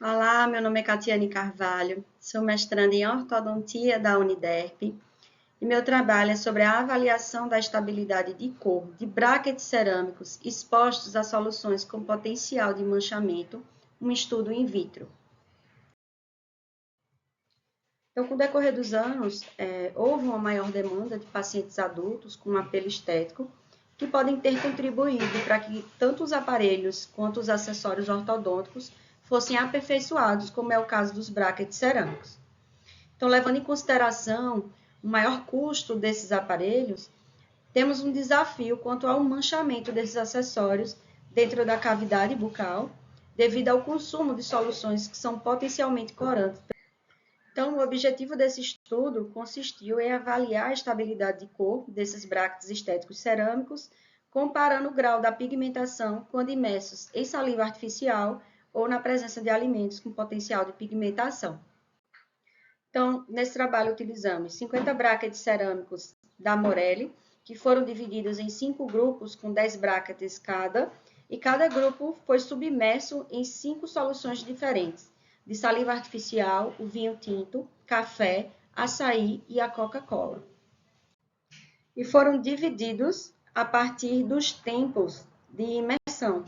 Olá, meu nome é Catiane Carvalho, sou mestranda em ortodontia da Uniderp e meu trabalho é sobre a avaliação da estabilidade de cor de brackets cerâmicos expostos a soluções com potencial de manchamento, um estudo in vitro. Então, com o decorrer dos anos, houve uma maior demanda de pacientes adultos com apelo estético que podem ter contribuído para que tanto os aparelhos quanto os acessórios ortodônticos fossem aperfeiçoados, como é o caso dos brackets cerâmicos. Então, levando em consideração o maior custo desses aparelhos, temos um desafio quanto ao manchamento desses acessórios dentro da cavidade bucal, devido ao consumo de soluções que são potencialmente corantes. Então, o objetivo desse estudo consistiu em avaliar a estabilidade de cor desses brackets estéticos cerâmicos, comparando o grau da pigmentação quando imersos em saliva artificial ou na presença de alimentos com potencial de pigmentação. Então, nesse trabalho utilizamos 50 brackets cerâmicos da Morelli, que foram divididos em 5 grupos com 10 brackets cada, e cada grupo foi submerso em 5 soluções diferentes, de saliva artificial, o vinho tinto, café, açaí e a Coca-Cola. E foram divididos a partir dos tempos de imersão.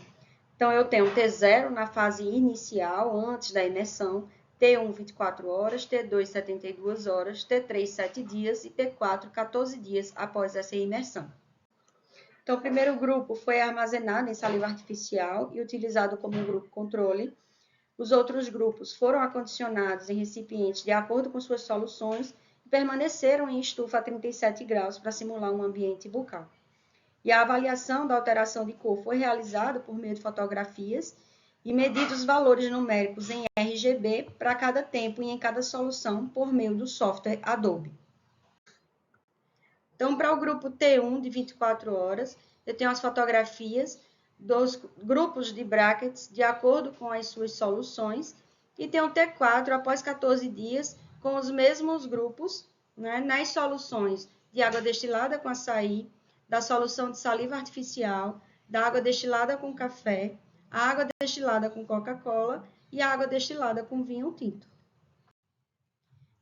Então, eu tenho T0 na fase inicial, antes da imersão, T1, 24 horas, T2, 72 horas, T3, 7 dias e T4, 14 dias após essa imersão. Então, o primeiro grupo foi armazenado em saliva artificial e utilizado como um grupo controle. Os outros grupos foram acondicionados em recipientes de acordo com suas soluções e permaneceram em estufa a 37 graus para simular um ambiente bucal. E a avaliação da alteração de cor foi realizada por meio de fotografias e medidos os valores numéricos em RGB para cada tempo e em cada solução por meio do software Adobe. Então, para o grupo T1 de 24 horas, eu tenho as fotografias dos grupos de brackets de acordo com as suas soluções e tenho o T4 após 14 dias com os mesmos grupos, né, nas soluções de água destilada com açaí, da solução de saliva artificial, da água destilada com café, a água destilada com Coca-Cola e a água destilada com vinho tinto.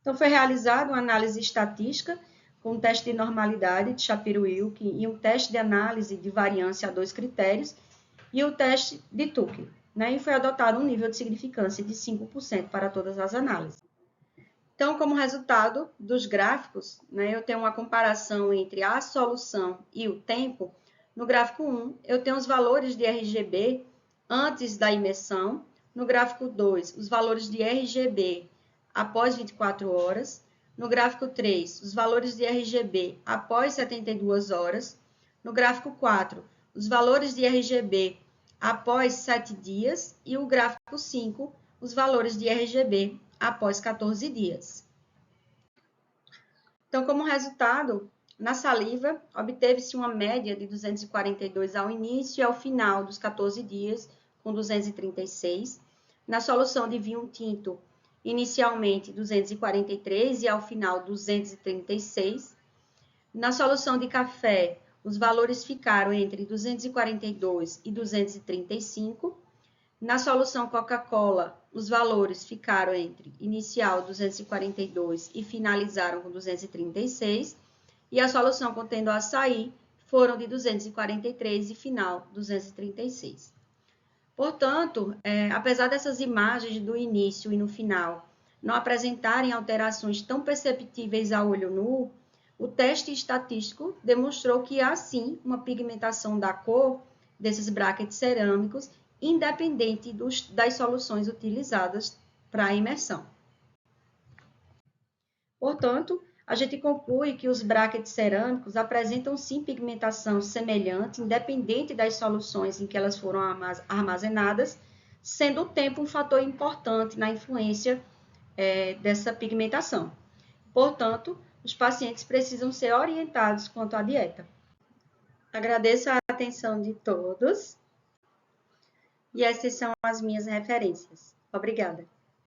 Então, foi realizada uma análise estatística com um teste de normalidade de Shapiro-Wilk e um teste de análise de variância a 2 critérios e o teste de Tukey, né? E foi adotado um nível de significância de 5% para todas as análises. Então, como resultado dos gráficos, né, eu tenho uma comparação entre a solução e o tempo. No gráfico 1, eu tenho os valores de RGB antes da imersão. No gráfico 2, os valores de RGB após 24 horas. No gráfico 3, os valores de RGB após 72 horas. No gráfico 4, os valores de RGB após 7 dias. E o gráfico 5, os valores de RGB após 14 dias. Então, como resultado, na saliva, obteve-se uma média de 242 ao início e ao final dos 14 dias, com 236. Na solução de vinho tinto, inicialmente 243 e ao final 236. Na solução de café, os valores ficaram entre 242 e 235. Na solução Coca-Cola, os valores ficaram entre inicial 242 e finalizaram com 236. E a solução contendo açaí foram de 243 e final 236. Portanto, apesar dessas imagens do início e no final não apresentarem alterações tão perceptíveis a olho nu, o teste estatístico demonstrou que há sim uma pigmentação da cor desses brackets cerâmicos, independente das soluções utilizadas para a imersão. Portanto, a gente conclui que os brackets cerâmicos apresentam sim pigmentação semelhante, independente das soluções em que elas foram armazenadas, sendo o tempo um fator importante na influência dessa pigmentação. Portanto, os pacientes precisam ser orientados quanto à dieta. Agradeço a atenção de todos e essas são as minhas referências. Obrigada.